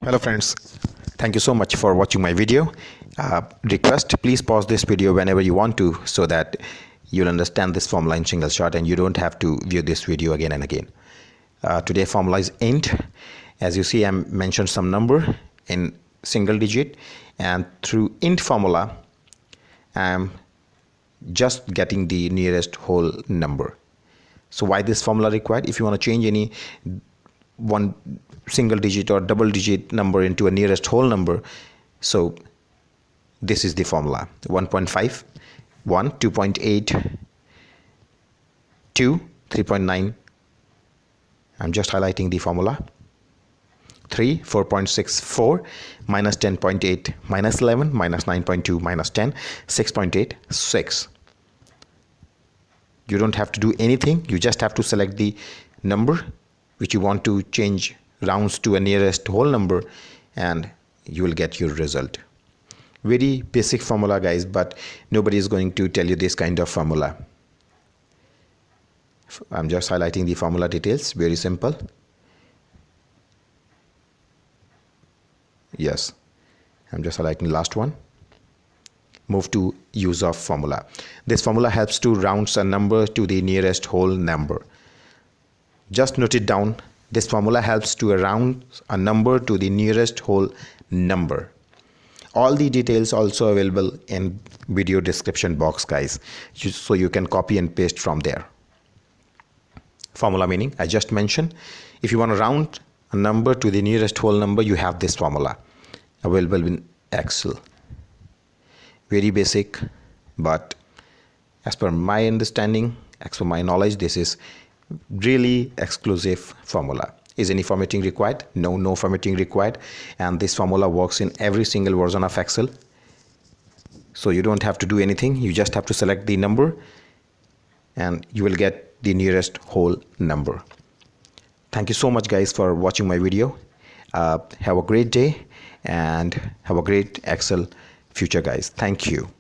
Hello friends, thank you so much for watching my video. Request, please pause this video whenever you want to so that you'll understand this formula in single shot and you don't have to view this video again and again. Today formula is INT. As you see, I mentioned some number in single digit, and through INT formula I'm just getting the nearest whole number. So why this formula required? If you want to change any one single digit or double digit number into a nearest whole number, so this is the formula: 1.5, 1, 2.8, 2, 3.9. I'm just highlighting the formula. 3, 4.64, minus 10.8, minus 11, minus 9.2, minus 10, 6.8, 6. You don't have to do anything. You just have to select the number which you want to change rounds to a nearest whole number, and you will get your result. Very basic formula, guys, but nobody is going to tell you this kind of formula. I'm just highlighting the formula details. Very simple. Yes, I'm just highlighting the last one. Move to use of formula. This formula helps to round a number to the nearest whole number. Just note it down. This formula helps to round a number to the nearest whole number. All the details also available in video description box, guys, so you can copy and paste from there. Formula meaning I just mentioned. If you want to round a number to the nearest whole number, you have this formula available in Excel. Very basic, but as per my understanding, as per my knowledge, this is really exclusive formula. Is any formatting required? No formatting required, and this formula works in every single version of Excel. So you don't have to do anything. You just have to select the number and you will get the nearest whole number. Thank you so much, guys, for watching my video. Have a great day and have a great Excel future, guys. Thank you.